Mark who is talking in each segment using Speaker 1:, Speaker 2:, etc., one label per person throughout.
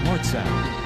Speaker 1: Smart Sound.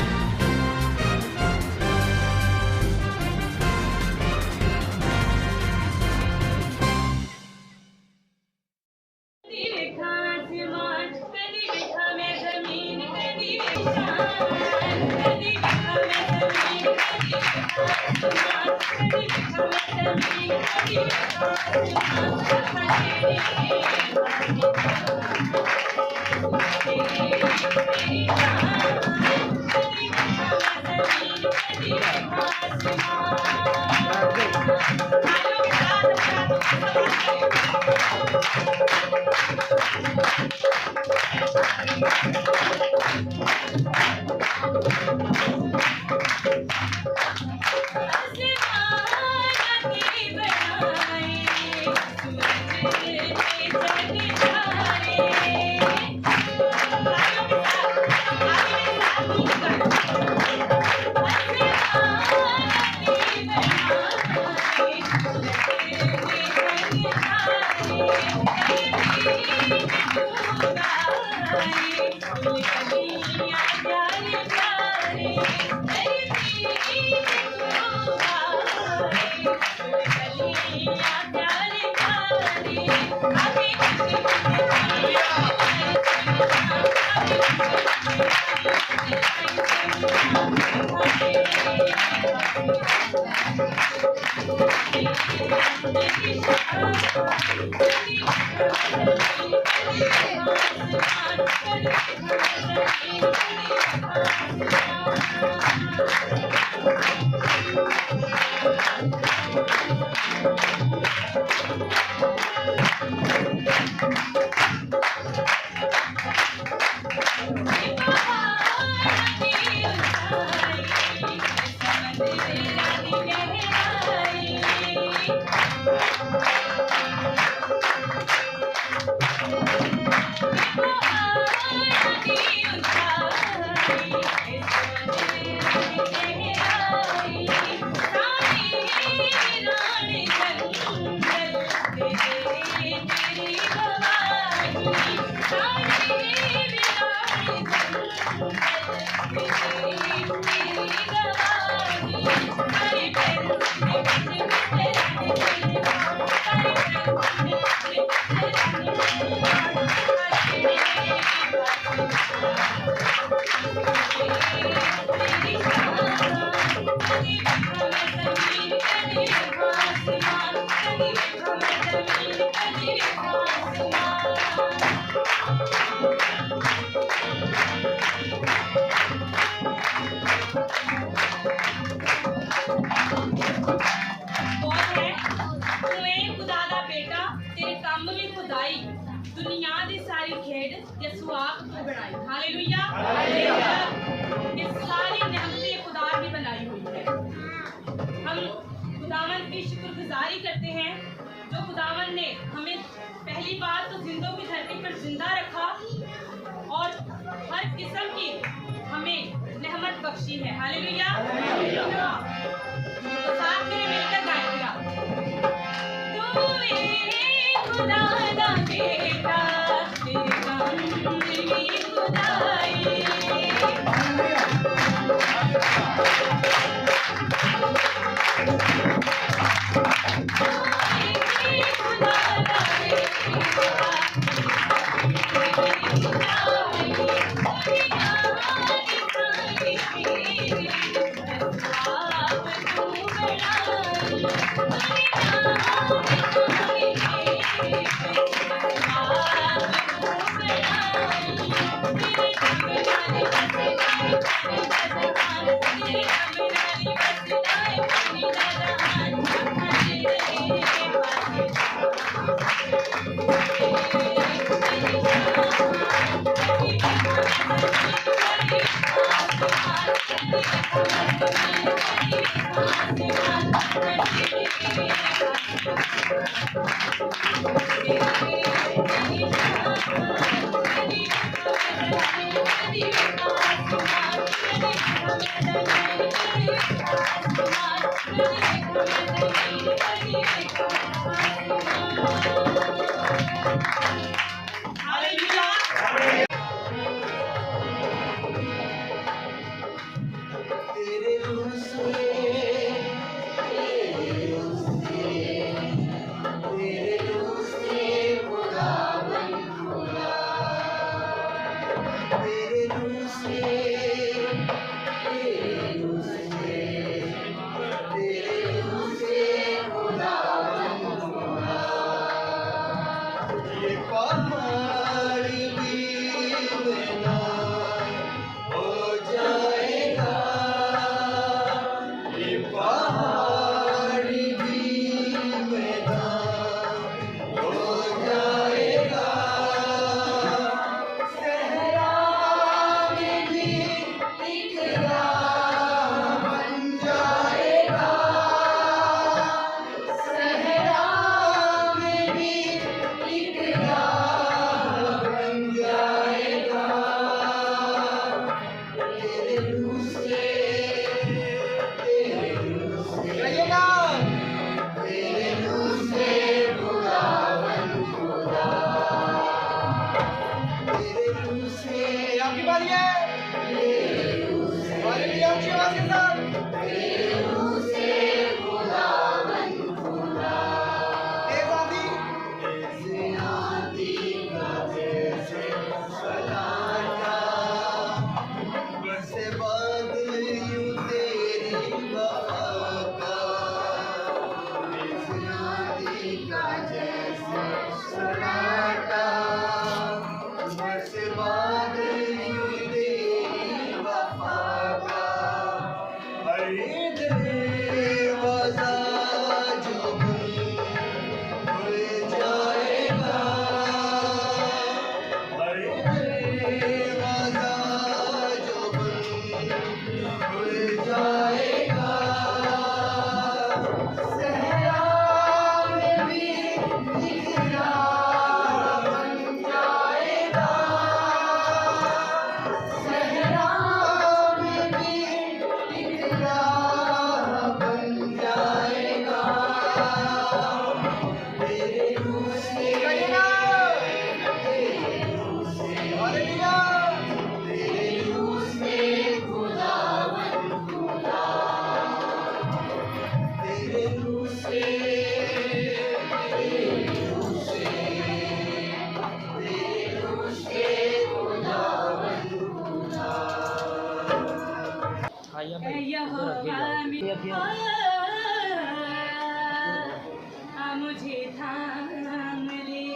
Speaker 1: मुझे थाम ले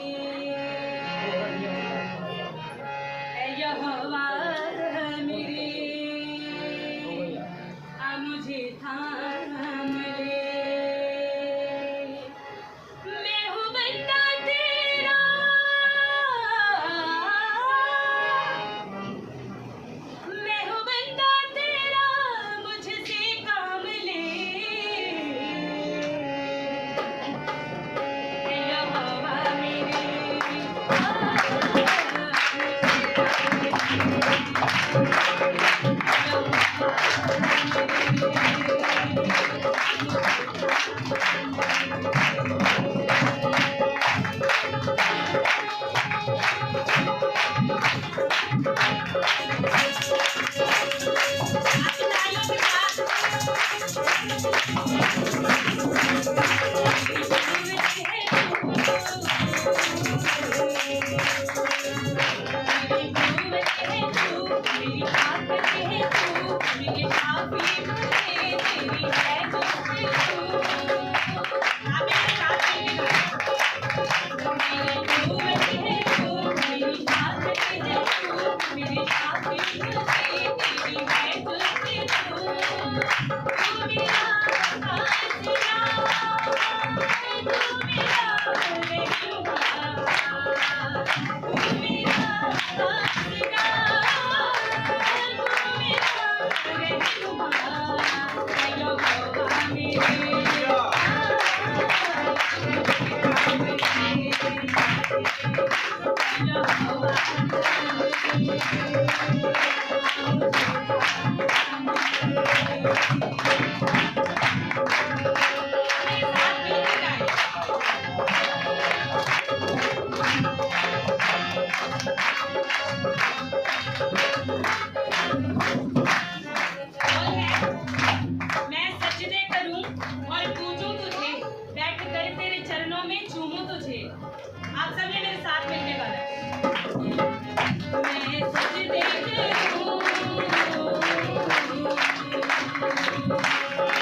Speaker 1: यहोवा मेरे, मुझे थाम ले। मैं हूँ बंदा तेरा, मैं हूँ बंदा तेरा, मुझसे काम ले। यहोवा मेरे, आप सब ने मेरे साथ मिलके गाना। मैं सजदे करूं, मैं सजदे करूं और पूजूं तुझे, बैठ कर तेरे चरणों में झूमूं तुझे।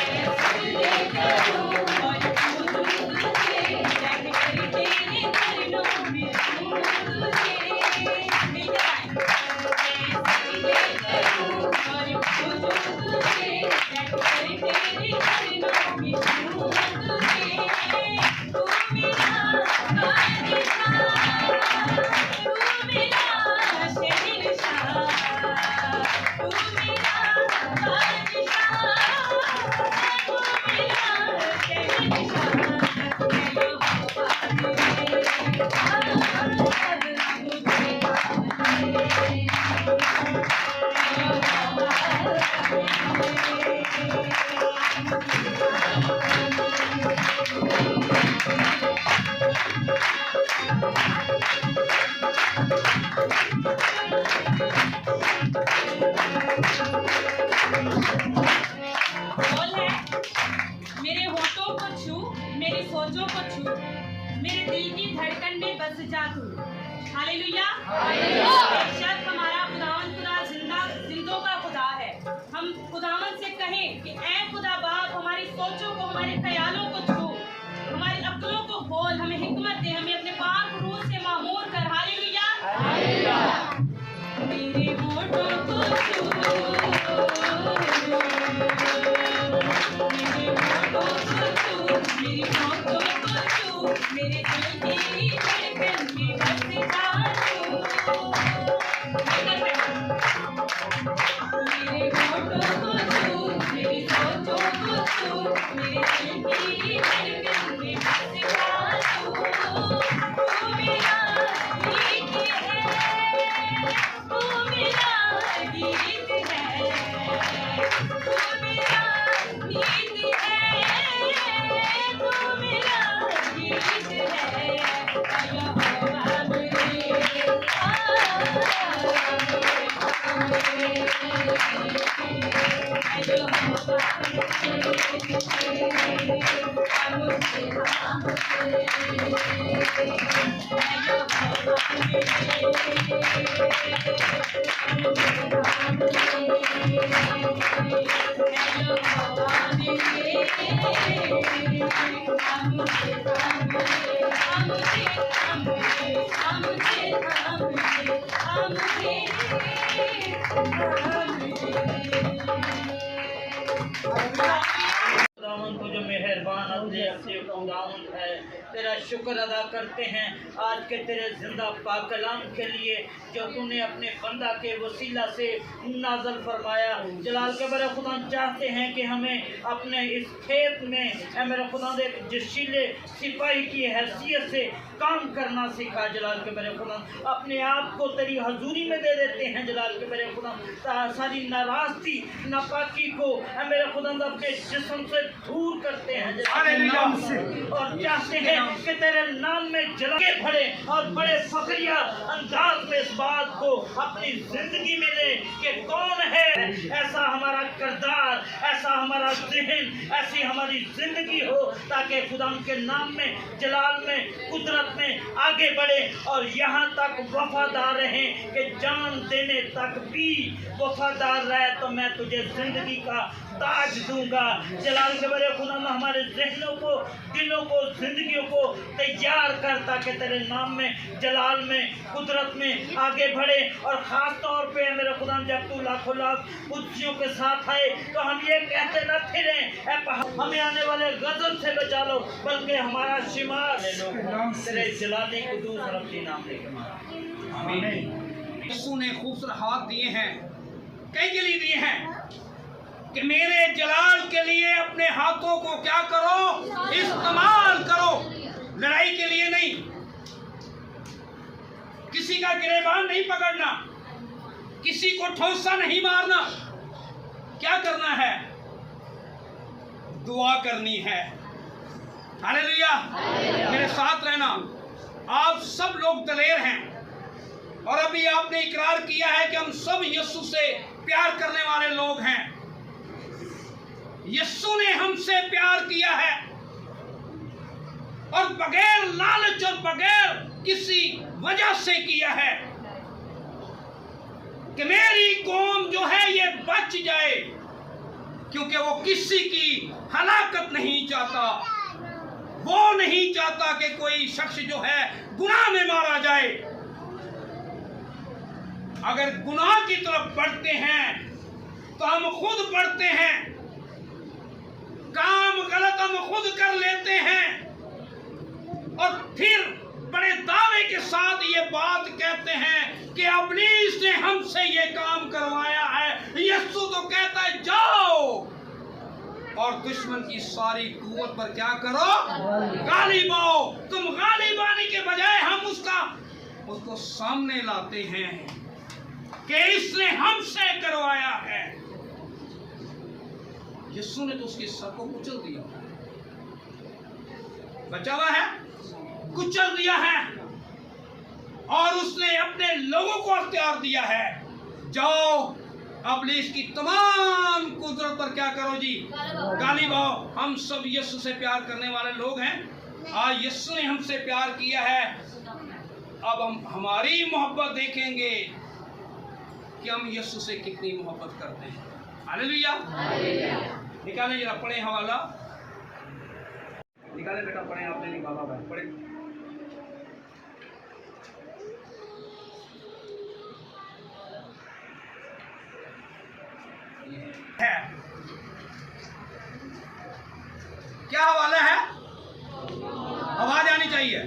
Speaker 1: मैं सजदे करूं और पूजूं तुझे, बैठ कर तेरे चरणों में झूमूं तुझे। तू मेरा Thank you. हालेलुया। बेशक हमारा खुदावन खुदा जिंदों का खुदा है। हम खुदावन से कहें कि ऐ खुदा बाप हमारी सोचों को, हमारे ख्यालों को छू, हमारी अक्लों को खोल, हमें हिकमत दे, हमें अपने पाक रूह से मामूर कर। हालेलुया। मेरे होठों को छू, मेरे होठों को छू, मेरी होठों को छू, मेरे दिल की धड़कन में बस जा तू। मेरे होठों को छू, मेरी सोचों को छू, मेरे दिल की धड़कन में बस जा तू। तू मेरा गीत है, तू मेरा गीत है, तू मेरा गीत है, तू मेरा गीत है। यहोवा मेरे
Speaker 2: खुदावंद को जो मेहरबान अदले अफसीह खुदावंद है, तेरा शुक्र अदा करते हैं आज के तेरे जिंदा पाक कलाम के लिए जो तूने अपने बंदा के वसीला से नाज़िल फरमाया। जलाल के बड़े खुदा चाहते हैं कि हमें अपने इस खेत में ऐ मेरे खुदा एक जशीले सिपाही की हैसियत से काम करना सीखा। जलाल के बड़े खुदा अपने आप को तेरी हजूरी में दे देते हैं। जलाल के बड़े खुदा सारी नाराज़गी नापाकी को ऐ मेरे खुदा अपने जिस्म से दूर करते हैं और चाहते हैं कि तेरे नाम में जलाके भरे और बड़े फखरिया अंदाज में इस बात को अपनी जिंदगी में ले कि कौन है ऐसा हमारा किरदार, ऐसा हमारा ज़हन, ऐसी हमारी जिंदगी हो ताकि खुदा के नाम में, जलाल में, कुदरत में आगे बढ़े और यहाँ तक वफादार रहें कि जान देने तक भी वफादार रहे तो मैं तुझे जिंदगी का ताज दूंगा। जलाल के बड़े खुदा हमारे जहनों को, दिलों को, जिंदगियों को तैयार कर ताकि तेरे नाम में, जलाल में, कुदरत में आगे बढ़े। और ख़ास तौर पे मेरे खुदा जब तू लाखों लाख कुर्सियों के साथ आए तो हम ये कहते न फिरें हमें आने वाले गजब से बचा लो, बल्कि हमारा शिमार ले लो तेरे जलाली कुदूस रब्बी नाम लेके।
Speaker 3: आमीन। यीशु ने खूबसूरत हाथ दिए हैं, कई के लिए दिए हैं कि मेरे जलाल के लिए अपने हाथों को क्या करो, इस्तेमाल करो। लड़ाई के लिए नहीं, किसी का गिरेबान नहीं पकड़ना, किसी को ठोसा नहीं मारना। क्या करना है? दुआ करनी है। हालेलुया। मेरे साथ रहना। आप सब लोग दलेर हैं और अभी आपने इकरार किया है कि हम सब यीशु से प्यार करने वाले लोग हैं। यीशु ने हमसे प्यार किया है और बगैर लालच और बगैर किसी वजह से किया है कि मेरी कौम जो है ये बच जाए, क्योंकि वो किसी की हलाकत नहीं चाहता। वो नहीं चाहता कि कोई शख्स जो है गुनाह में मारा जाए। अगर गुनाह की तरफ बढ़ते हैं तो हम खुद बढ़ते हैं, काम गलत हम खुद कर लेते हैं और फिर बड़े दावे के साथ ये बात कहते हैं कि इब्लीस ने हमसे ये काम करवाया है। यीशु तो कहता है जाओ और दुश्मन की सारी कुव्वत पर क्या करो, गालिब आओ। तुम गालिब आने के बजाय हम उसको सामने लाते हैं कि इसने हमसे करवाया है। यीशु ने तो उसके सर को कुचल दिया, बचा हुआ है, कुचल दिया है और उसने अपने लोगों को अख्तियार दिया है। जाओ इब्लीस की तमाम कुदरत पर क्या करो जी, गालिब आओ। हम सब यीशु से प्यार करने वाले लोग हैं। आज यीशु ने हमसे प्यार किया है अब हम हमारी मोहब्बत देखेंगे कि हम यीशु से कितनी मोहब्बत करते हैं। हालेलुया। निकालें जरा, पढ़े हवाला निकाले बेटा, पढ़े, आपने निकाला भाई, पढ़े। है क्या हवाला है? आवाज आनी चाहिए।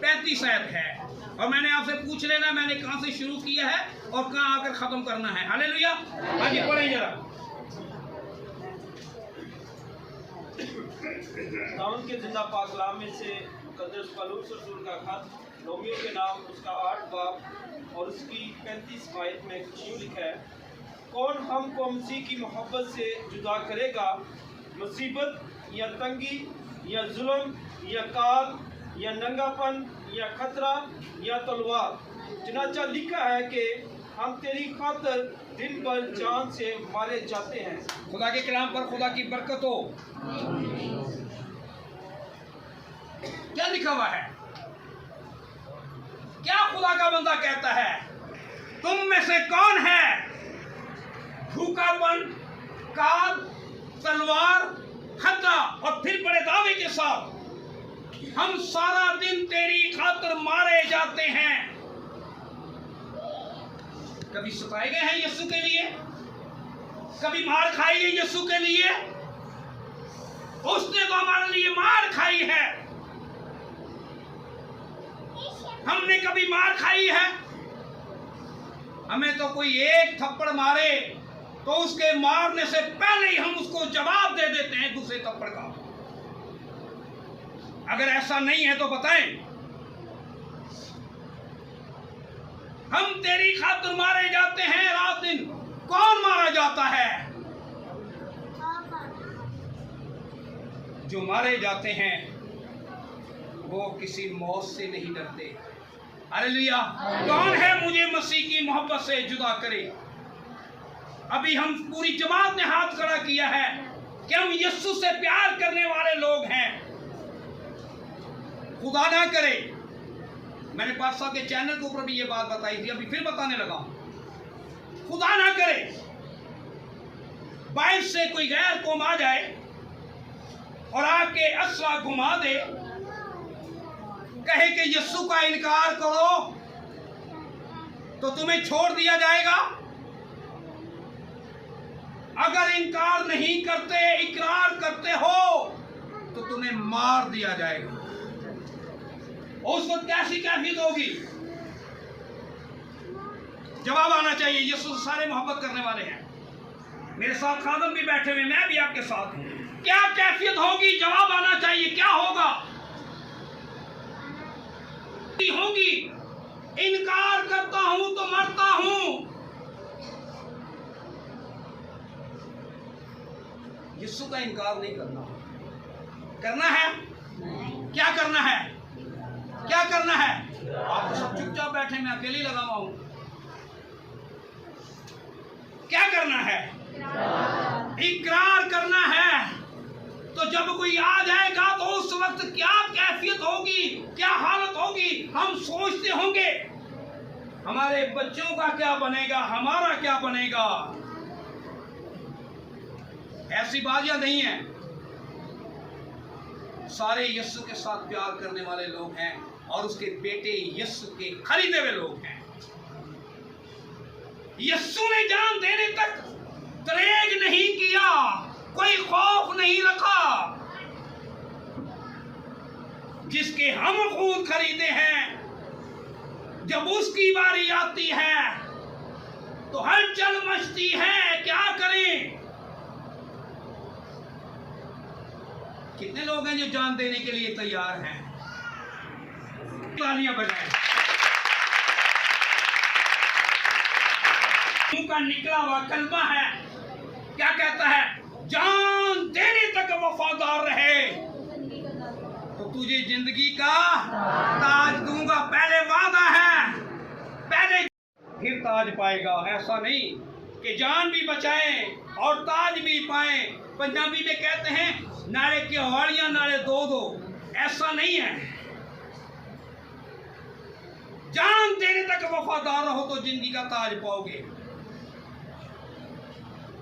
Speaker 3: 35 आयत है और मैंने आपसे पूछ लेना मैंने कहां से शुरू किया है और कहां आकर खत्म करना है। हालेलुया। आगे पढ़े जरा।
Speaker 4: दाऊद के जिंदा पाक कलाम में से मुकद्दस पौलुस रसूल का खत रोमियो के नाम उसका 8 बाब और उसकी 35 आयत में कुछ यूं लिखा है, कौन हमको मसीह की मोहब्बत से जुदा करेगा? मुसीबत या तंगी या जुल्म या काल या नंगापन या खतरा या तलवार? चनाचा लिखा है कि हम तेरी खातर दिन भर जान से मारे जाते हैं।
Speaker 3: खुदा के कलाम पर खुदा की बरकत हो। क्या लिखा हुआ है? क्या खुदा का बंदा कहता है? तुम में से कौन है भूखापन, काल, तलवार, खतरा, और फिर बड़े दावे के साथ हम सारा दिन तेरी खातिर मारे जाते हैं। कभी सताए गए हैं यीशु के लिए? कभी मार खाई है यीशु के लिए? उसने तो हमारे लिए मार खाई है। हमने कभी मार खाई है? हमें तो कोई एक थप्पड़ मारे तो उसके मारने से पहले ही हम उसको जवाब दे देते हैं दूसरे थप्पड़ का। अगर ऐसा नहीं है तो बताएं। हम तेरी खातिर मारे जाते हैं रात दिन। कौन मारा जाता है? जो मारे जाते हैं वो किसी मौत से नहीं डरते। हालेलुया। कौन है मुझे मसीह की मोहब्बत से जुदा करे? अभी हम पूरी जमात ने हाथ खड़ा किया है कि हम यीशु से प्यार करने वाले लोग हैं। खुदा ना करे, मैंने पास्ता के चैनल के ऊपर भी ये बात बताई थी, अभी फिर बताने लगा हूं। खुदा ना करे बाइक से कोई गैर कौम आ जाए और आके असला घुमा दे, कहे कि यीशु का इनकार करो तो तुम्हें छोड़ दिया जाएगा। अगर इनकार नहीं करते, इकरार करते हो तो तुम्हें मार दिया जाएगा। उस वक्त कैसी कैफियत होगी? जवाब आना चाहिए। यीशु सारे मोहब्बत करने वाले हैं। मेरे साथ खादम भी बैठे हुए, मैं भी आपके साथ हूं। क्या कैफियत होगी? जवाब आना चाहिए। क्या होगा? होगी इनकार करता हूं तो मरता हूं। यीशु का इनकार नहीं करना। करना है? क्या करना है? क्या करना है? आप तो सब चुपचाप बैठे, मैं अकेले लगा हुआ हूं। क्या करना है? इकरार करना है। तो जब कोई आ जाएगा तो उस वक्त क्या कैफियत होगी, क्या हालत होगी? हम सोचते होंगे हमारे बच्चों का क्या बनेगा, हमारा क्या बनेगा। ऐसी बातियां नहीं है। सारे यीशु के साथ प्यार करने वाले लोग हैं और उसके बेटे यीशु के खरीदे हुए लोग हैं। यीशु ने जान देने तक तरेग नहीं किया, कोई खौफ नहीं रखा। जिसके हम खून खरीदे हैं, जब उसकी बारी आती है तो हलचल मचती है। क्या करें? कितने लोग हैं जो जान देने के लिए तैयार हैं? तालियां बजाएं। मुंह का निकला हुआ कलमा है। क्या कहता है? जान देने तक वफादार रहे तो तुझे जिंदगी का ताज दूंगा। पहले वादा है, पहले फिर ताज पाएगा। ऐसा नहीं कि जान भी बचाएं और ताज भी पाएं। पंजाबी में कहते हैं नारे की हवाड़ियां नारे दो दो। ऐसा नहीं है। जान देने तक वफादार रहो तो जिंदगी का ताज पाओगे।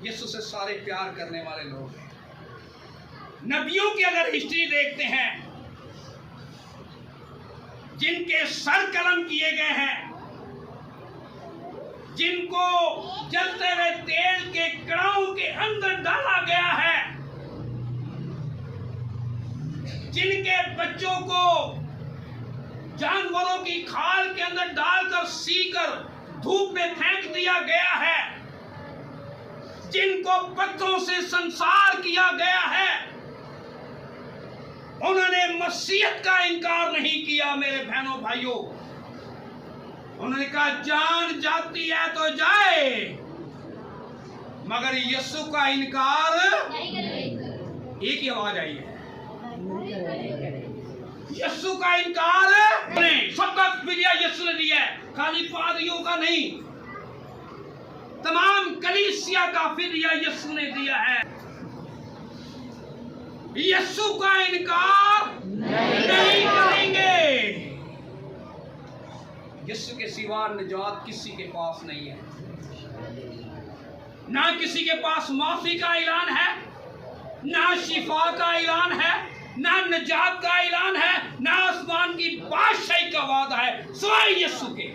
Speaker 3: यीशु से सारे प्यार करने वाले लोग हैं। नबियों की अगर हिस्ट्री देखते हैं, जिनके सर कलम किए गए हैं, जिनको जलते हुए तेल के कड़ाहों के अंदर डाला गया है, जिनके बच्चों को जानवरों की खाल के अंदर डालकर सीकर धूप में फेंक दिया गया है, जिनको पत्थरों से संसार किया गया है, उन्होंने मसीहत का इनकार नहीं किया। मेरे बहनों भाइयों, उन्होंने कहा जान जाती है तो जाए, मगर यीशु का इनकार नहीं करेंगे। एक ही आवाज आई है, यीशु का इनकार नहीं। सबका फिदिया यीशु ने दिया है, खाली पादरियों का नहीं, तमाम कलीसिया का फिदिया यीशु ने दिया है। यीशु का इनकार नहीं करेंगे। यीशु के सिवा निजात किसी के पास नहीं है। ना किसी के पास माफी का ऐलान है, ना शिफा का ऐलान है, ना निजात का ऐलान है, ना आसमान की बादशाही का वादा है, सिवाय यीशु के,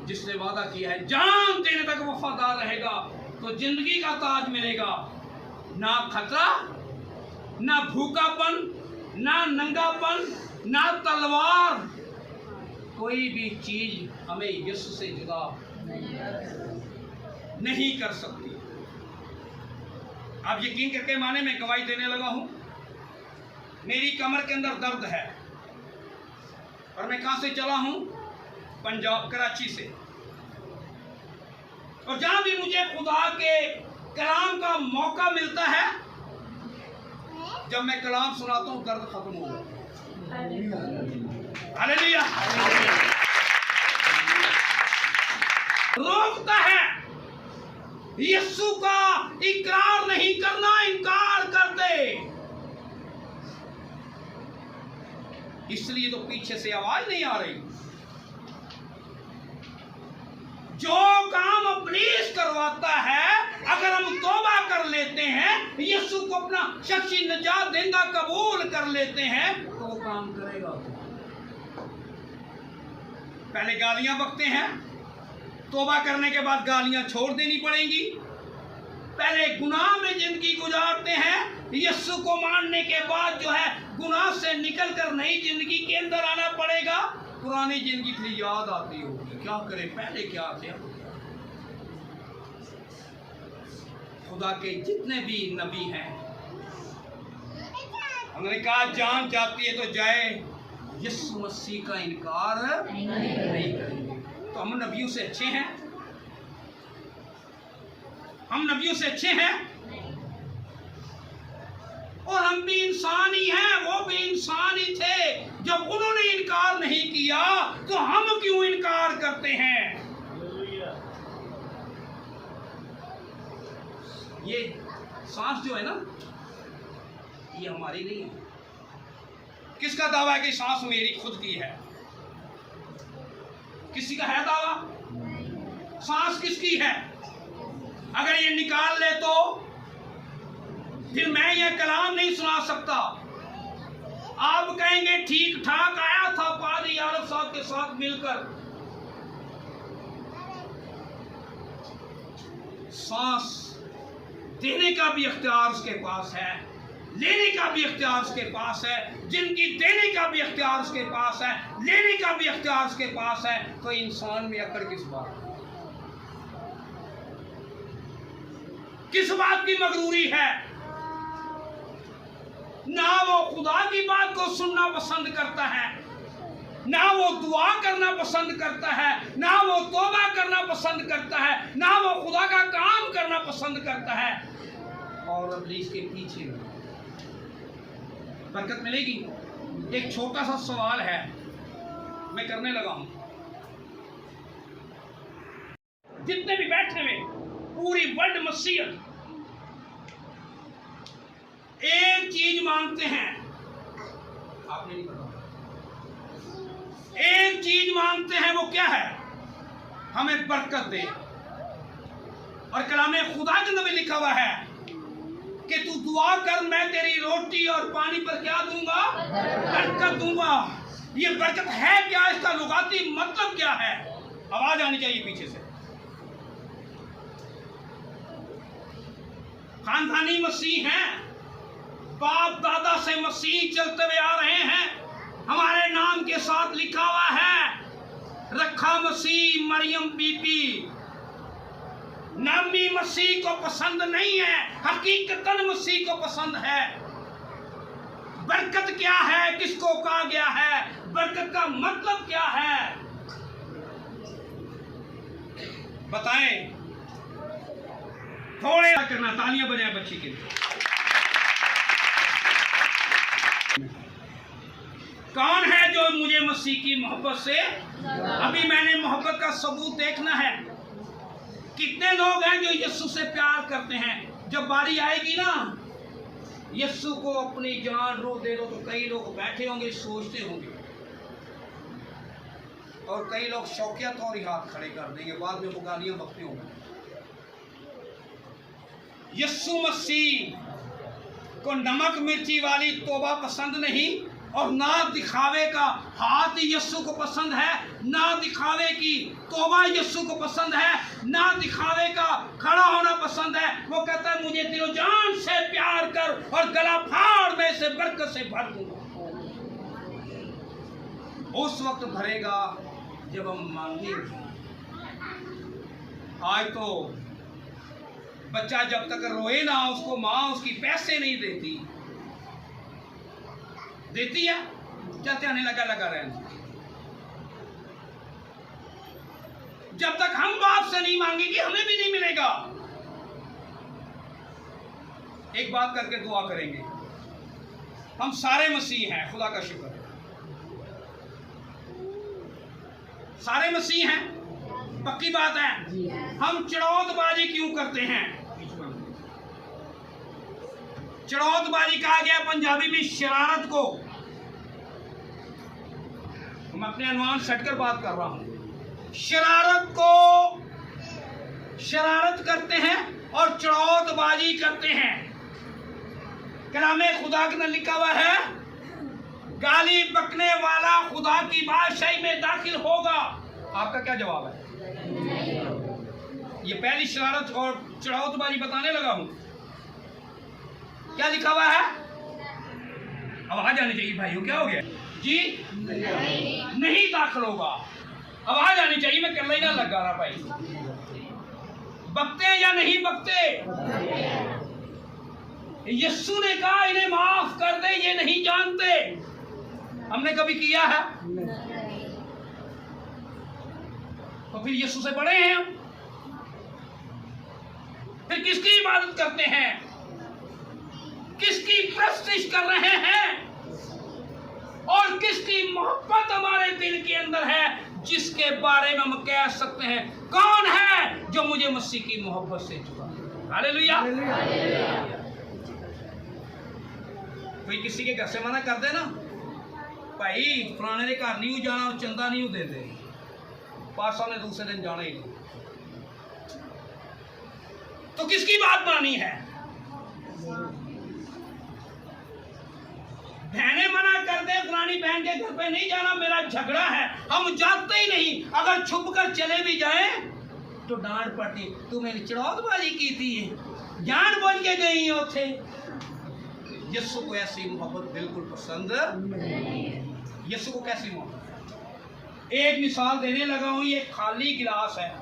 Speaker 3: जिसने वादा किया है जान देने तक वफादार रहेगा तो जिंदगी का ताज मिलेगा। ना खतरा, ना भूखापन, ना नंगापन, ना तलवार, कोई भी चीज हमें यीशु से जुदा नहीं कर सकती। आप यकीन करके माने, मैं गवाही देने लगा हूं। मेरी कमर के अंदर दर्द है और मैं कहां से चला हूं? पंजाब, कराची से। और जहां भी मुझे खुदा के कलाम का मौका मिलता है, जब मैं कलाम सुनाता हूं दर्द खत्म हो जाता है। हालेलुया। रोकता है यीशु का इकरार नहीं करना, इनकार कर दे। इसलिए तो पीछे से आवाज नहीं आ रही। जो काम इब्लीस करवाता है, अगर हम तौबा कर लेते हैं, यीशु को अपना शख्सी निजात देना कबूल कर लेते हैं, तो वो काम करेगा। पहले गालियां बकते हैं, तौबा करने के बाद गालियां छोड़ देनी पड़ेंगी। पहले गुनाह में जिंदगी गुजारते हैं, यीशु को मानने के बाद जो है गुनाह से निकलकर नई जिंदगी के अंदर आना पड़ेगा। पुरानी जिंदगी फिर याद आती होगी, क्या करें, पहले क्या थे। खुदा के जितने भी नबी हैं, उन्होंने कहा जान जाती है तो जाए, यीशु मसीह का इनकार नहीं करेंगे। तो हम नबियों से अच्छे हैं? हम नबियों से अच्छे हैं? और हम भी इंसान ही हैं, वो भी इंसान ही थे। जब उन्होंने इनकार नहीं किया तो हम क्यों इनकार करते हैं? ये सांस जो है ना, ये हमारी नहीं है। किसका दावा है कि सांस मेरी खुद की है? किसी का है दावा? सांस किसकी है? अगर ये निकाल ले तो फिर मैं ये कलाम नहीं सुना सकता। आप कहेंगे ठीक ठाक आया था पादरी आरफ साहब के साथ मिलकर। सांस देने का भी इख्तियार उसके पास है, लेने का भी इख्तियार उसके पास है, जिंदगी देने का भी इख्तियार उसके पास है, लेने का भी इख्तियार उसके पास है। तो इंसान में अकड़ किस बात, किस बात की मगरूरी है? ना वो खुदा की बात को सुनना पसंद करता है, ना वो दुआ करना पसंद करता है, ना वो तौबा करना पसंद करता है, ना वो खुदा का काम करना पसंद करता है। और इब्लीस के पीछे बरकत मिलेगी। एक छोटा सा सवाल है, मैं करने लगा हूं। जितने भी बैठे हुए पूरी वर्ल्ड मसीहत एक चीज मांगते हैं, आपने नहीं पता, एक चीज मांगते हैं, वो क्या है? हमें बरकत दे। और कलामे खुदा के अंदर भी लिखा हुआ है कि तू दुआ कर, मैं तेरी रोटी और पानी पर क्या दूंगा? बरकत दूंगा। ये बरकत है क्या? इसका लुगाती मतलब क्या है? आवाज आनी चाहिए पीछे से। खानदानी मसीह हैं, बाप दादा से मसीह चलते हुए आ रहे हैं। हमारे नाम के साथ लिखा हुआ है रखा मसीह मरियम बीबी। नामी मसीह को पसंद नहीं है, हकीकतन मसीह को पसंद है। बरकत क्या है? किसको कहा गया है? बरकत का मतलब क्या है? बताएं। थोड़े करना, तालियां बजाएं बच्ची के लिए। कौन है जो मुझे मसीह की मोहब्बत से, अभी मैंने मोहब्बत का सबूत देखना है। कितने लोग हैं जो यीशु से प्यार करते हैं? जब बारी आएगी ना यीशु को अपनी जान रो दे दो, तो कई लोग बैठे होंगे सोचते होंगे, और कई लोग शौकिया तौर ही हाथ खड़े कर देंगे, बाद में वो गालियां बकते होंगे। यीशु मसीह को नमक मिर्ची वाली तौबा पसंद नहीं, और ना दिखावे का हाथ यीशु को पसंद है, ना दिखावे की तौबा यीशु को पसंद है, ना दिखावे का खड़ा होना पसंद है। वो कहता है मुझे दिलो जान से प्यार कर और गला फाड़ में से बरकत से भर दूंगा। उस वक्त भरेगा जब हम मांगेंगे। आज तो बच्चा जब तक रोए ना, उसको माँ उसकी पैसे नहीं देती है, चलते आने लगा रहना। जब तक हम बाप से नहीं मांगेंगे हमें भी नहीं मिलेगा। एक बात करके दुआ करेंगे। हम सारे मसीह हैं, खुदा का शुक्र है, सारे मसीह हैं, पक्की बात है। हम चढ़ौतबाजी क्यों करते हैं? चढ़ौतबाजी कहा गया पंजाबी में शरारत को। हम अपने अनुमान सटकर बात कर रहा हूं। शरारत करते हैं और चढ़ौतबाजी करते हैं। कलामे खुदा के अंदर लिखा हुआ है गाली बकने वाला खुदा की बादशाही में दाखिल होगा। आपका क्या जवाब है? ये पहली शरारत और चढ़ौतबाजी बताने लगा हूं। क्या लिखा हुआ है? आवाज आनी चाहिए भाइयों। क्या हो गया जी? नहीं दाखिल होगा। आवाज आनी चाहिए। मैं कर ना लगा रहा भाई। बकते या नहीं बकते? यीशु ने कहा इन्हें माफ कर दे, ये नहीं जानते। हमने कभी किया है? तो फिर यीशु से बड़े हैं हम। फिर किसकी इबादत करते हैं? किसकी प्रस्तिश कर रहे हैं? और किसकी मोहब्बत हमारे दिल के अंदर है, जिसके बारे में हम कह सकते हैं कौन है जो मुझे मसीह की मोहब्बत से जुड़ा? हालेलुया। कोई किसी के घर से मना कर दे ना, भाई फलाने के घर नहीं जाना, चंदा नहीं दे दे, पासा ने दूसरे दिन जाना ही नहीं। तो किसकी बात मानी है? बहनें मना कर दे फलानी बहन के घर पे नहीं जाना, मेरा झगड़ा है, हम जाते ही नहीं। अगर छुप कर चले भी जाए तो डांट पड़ती, तू मेरी चढ़ौतबाजी की थी, जान बुझ के गई हो थे। यीशु को ऐसी मोहब्बत बिल्कुल पसंद नहीं। यीशु को कैसी मोहब्बत? एक मिसाल देने लगा हूं। ये खाली गिलास है,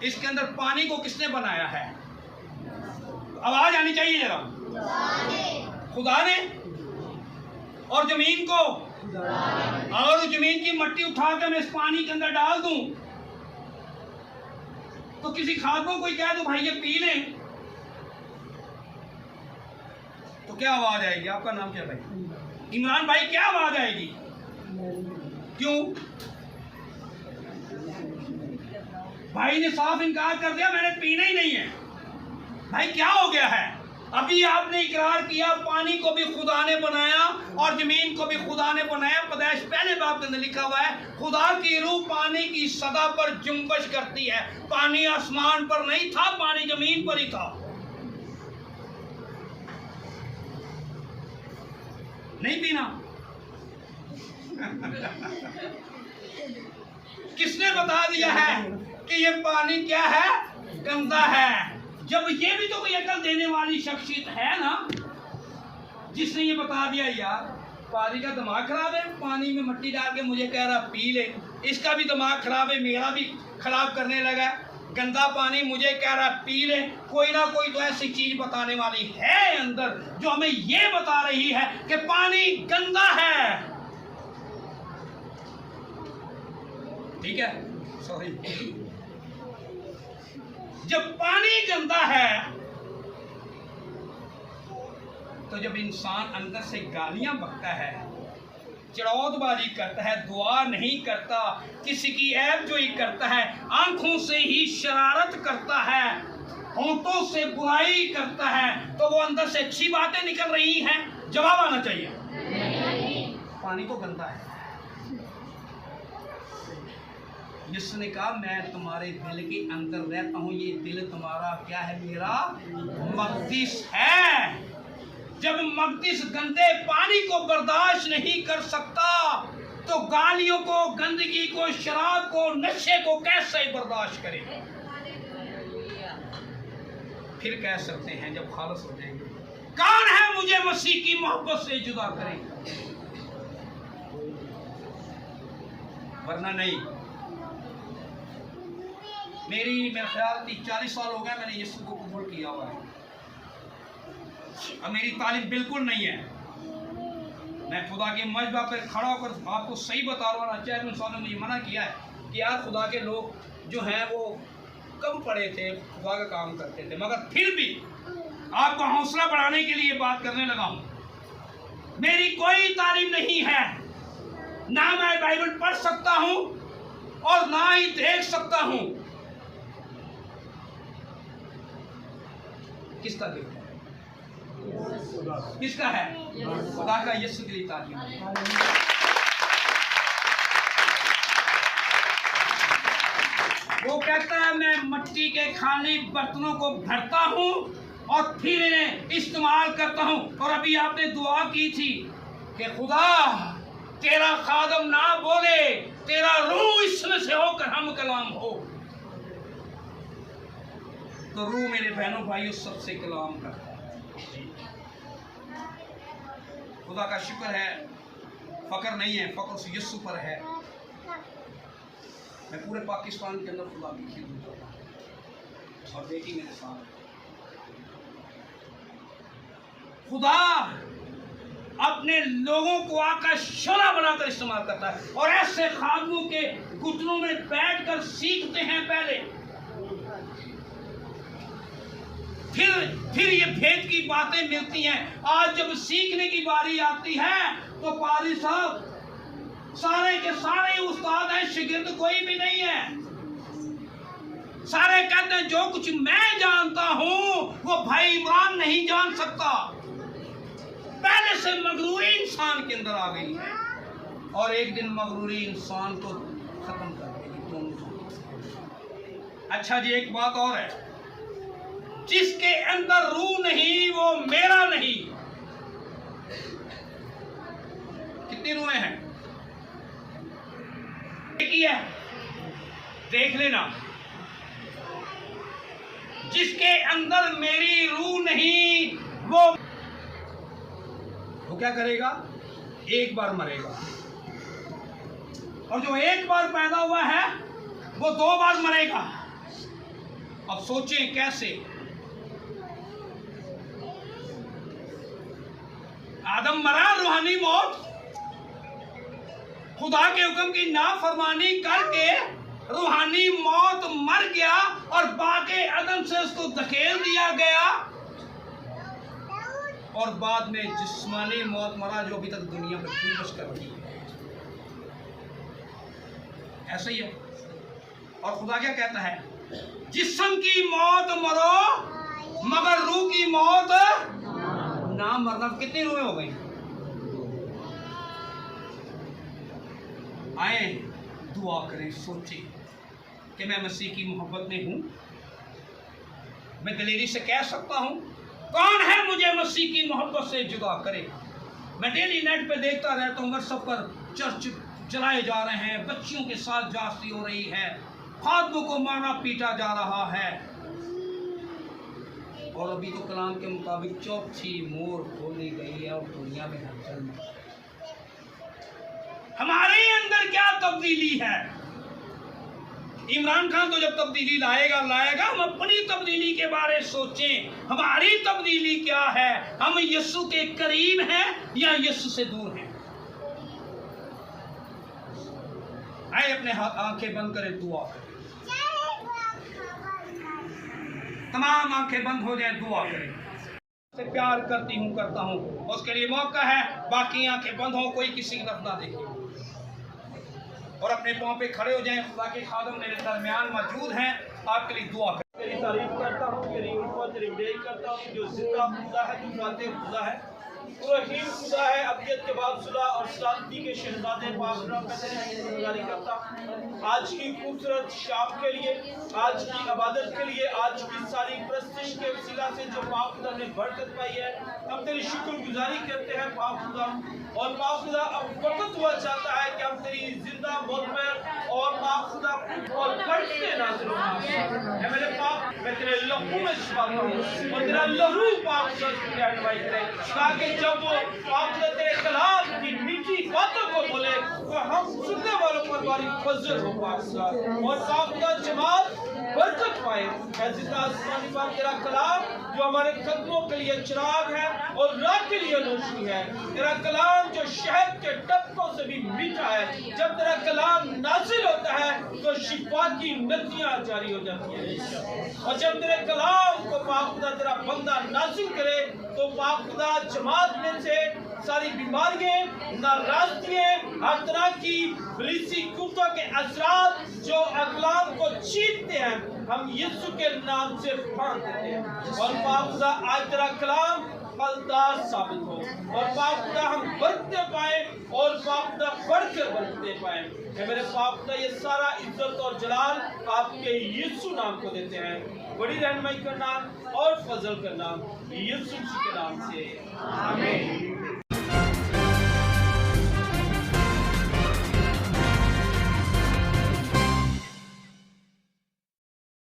Speaker 3: इसके अंदर पानी को किसने बनाया है? आवाज आनी चाहिए जरा। खुदा ने। और जमीन को, और जमीन की मट्टी उठा कर मैं इस पानी के अंदर डाल दूं तो किसी खादों को कह दो भाई ये पी लें, तो क्या आवाज आएगी? आपका नाम क्या भाई? इमरान भाई। क्या आवाज आएगी? क्यों? भाई ने साफ इनकार कर दिया, मैंने पीना ही नहीं है। भाई क्या हो गया है? अभी आपने इकरार किया पानी को भी खुदा ने बनाया और जमीन को भी खुदा ने बनाया। पैदाइश पहले बाब के अंदर लिखा हुआ है, खुदा की रूह पानी की सतह पर जुम्बश करती है। पानी आसमान पर नहीं था, पानी जमीन पर ही था। नहीं पीना किसने बता दिया है कि ये पानी क्या है? गंदा है। जब ये भी तो कोई अकल देने वाली शख्सियत है ना, जिसने ये बता दिया यार पानी का दिमाग खराब है, पानी में मिट्टी डाल के मुझे कह रहा पी ले, इसका भी दिमाग खराब है, मेरा भी खराब करने लगा। गंदा पानी मुझे कह रहा पी ले। कोई ना कोई तो ऐसी चीज बताने वाली है अंदर जो हमें ये बता रही है कि पानी गंदा है। ठीक है, सॉरी। जब पानी गंदा है तो जब इंसान अंदर से गालियां बकता है, चढ़ौतबाजी करता है, दुआ नहीं करता, किसी की ऐबजोई करता है, आंखों से ही शरारत करता है, होंठों से बुराई करता है, तो वो अंदर से अच्छी बातें निकल रही हैं? जवाब आना चाहिए। पानी तो गंदा है। यीशु ने कहा मैं तुम्हारे दिल के अंदर रहता हूं, ये दिल तुम्हारा क्या है? मेरा मकदस है। जब मकदस गंदे पानी को बर्दाश्त नहीं कर सकता तो गालियों को, गंदगी को, शराब को, नशे को कैसे बर्दाश्त करेगा? फिर कह सकते हैं जब खालिस हो जाएंगे, कौन है मुझे मसीह की मोहब्बत से जुदा करेगा? वरना नहीं। मेरा ख्याल 40 साल हो गया मैंने यीशु को कबूल किया हुआ है। अब मेरी तालीम बिल्कुल नहीं है। मैं खुदा के मजबा पर खड़ा होकर आपको सही बता रहा हूँ। चेयरमैन साहब ने मुझे मना किया है कि यार खुदा के लोग जो हैं वो कम पढ़े थे, खुदा का काम करते थे, मगर फिर भी आपको हौसला बढ़ाने के लिए बात करने लगा हूँ। मेरी कोई तालीम नहीं है, ना मैं बाइबल पढ़ सकता हूँ और ना ही देख सकता हूँ। किसका गिफ्ट है? किसका है? खुदा का। यीशु के लिए तालीम। वो कहता है मैं मिट्टी के खाली बर्तनों को भरता हूँ और फिर इन्हें इस्तेमाल करता हूँ। और अभी आपने दुआ की थी कि खुदा तेरा खादम ना बोले, तेरा रूह इसमें से होकर हम कलाम हो। तो रूह मेरे बहनों भाइयों सबसे कलाम करता है। खुदा का शुक्र है, फकर नहीं है, फकर उस यीशु पर है। मैं पूरे पाकिस्तान के अंदर खुदा की खिदमत करता हूं और बेटी मेरे साथ। खुदा अपने लोगों को आका शोला बनाकर इस्तेमाल करता है और ऐसे खादमों के घुटनों में बैठकर सीखते हैं पहले, फिर ये भेद की बातें मिलती हैं। आज जब सीखने की बारी आती है तो पारी साहब सारे के सारे उस्ताद हैं, शिगिर्द कोई भी नहीं है। सारे कहते हैं जो कुछ मैं जानता हूं वो भाई इमरान नहीं जान सकता। पहले से मगरूरी इंसान के अंदर आ गई है और एक दिन मगरूरी इंसान को खत्म कर देगी। अच्छा जी, एक बात और है, जिसके अंदर रूह नहीं वो मेरा नहीं। कितनी रूहें हैं? एक ही है, देख लेना। जिसके अंदर मेरी रूह नहीं वो क्या करेगा? एक बार मरेगा। और जो एक बार पैदा हुआ है वो 2 बार मरेगा। अब सोचें कैसे? आदम मरा रूहानी मौत, खुदा के हुक्म की नाफरमानी करके रूहानी मौत मर गया और बागे अदम से उसको धकेल दिया गया और बाद में जिस्मानी मौत मरा जो अभी तक दुनिया में जुल्म कर रही है। ऐसा ही है। और खुदा क्या कहता है? जिस्म की मौत मरो मगर रूह की मौत ना मरना। कितनी रूहें हो गई? आए दुआ करें, सोचें कि मैं मसीह की मोहब्बत में हूं। मैं दलेरी से कह सकता हूं, कौन है मुझे मसीह की मोहब्बत से जुदा करे? मैं डेली नेट पे देखता रहता हूं, व्हाट्सएप पर चर्च जलाए जा रहे हैं, बच्चियों के साथ जाती हो रही है, खातमों को मारा पीटा जा रहा है। और अभी तो कलाम के मुताबिक चौथी मोर खोली गई है और दुनिया में हलचल में। हमारे अंदर क्या तब्दीली है? इमरान खान तो जब तब्दीली लाएगा हम अपनी तब्दीली के बारे में सोचें। हमारी तब्दीली क्या है? हम यीशु के करीब हैं या यीशु से दूर हैं? आए अपने आंखें बंद करें, दुआ करें। तमाम आंखें बंद हो जाएं, दुआ करें। से प्यार करती हूं, करता हूं, उसके लिए मौका है। बाकी आंखें बंद हो, कोई किसी की तरफ ना देखे और अपने पांव पे खड़े हो जाएं। खुदा के खादम मेरे दरमियान मौजूद हैं, आपके लिए दुआ करें।
Speaker 4: तेरी तारीफ करता हूँ, तेरी उल्फत, तेरी बड़ाई करता हूँ, जो जिंदा खुदा है, जो फातिह खुदा है, रहीम खुदा है, अब्दियत के बाद सुलह और सलामती के शहजादे पाक रब में तेरी शुक्रगुजारी करता हूँ आज की खूबसूरत शाम के लिए, आज की इबादत के लिए, आज की सारी प्रस्तिश के वसीला से जो पाक खुदा ने बरकत पाई है, हम तेरी शुक्रगुजारी करते हैं पाक खुदा। और पाक खुदा अब वक्त हुआ चाहता है कि हम तेरी जिंदा मुतमर और पाक खुदा और बढ़ते नाज़िल हो। मेरे पाक, मैं तेरे लहू में छुपाता हूँ और तेरा लहू पाक खुदा की रहनुमाई करे, ताकि जब वो पाक खुदा तेरे कलाम की मीठी बातों को बोले तो हम सुनने वालों पर बड़ी फजल हो पाक खुदा। और पाक खुदा जमात बरकत पाए। जिंदा आसमानी पाक तेरा कलाम जो हमारे कदमों के लिए चिराग है और राह के लिए रोशनी है। तेरा कलाम जो शहद के टपकों से भी मीठा है। जब तेरा कलाम नाजिल होता है तो शिफा की नदियां जारी हो जाती हैं। और जब तेरे कलाम को पाक खुदा तेरा बंदा नाजिल करे तो पाक खुदा जमात में से सारी बीमारियां, नाराजगियां, हर तरह की इब्लीसी कुफ्र के असरात जो अकलाम को चीरते हैं, हम यीशु के नाम से फाड़ देते हैं। और पाक खुदा आज तेरा कलाम फलदार साबित हो और पाक खुदा हम बढ़ते पाए और पाक खुदा बढ़कर बढ़ते पाए। मेरे पाक खुदा ये सारा इज्जत और जलाल आपके यीशु नाम को देते हैं। बड़ी रहनुमाई का नाम और फजल का नाम यीशु के नाम से।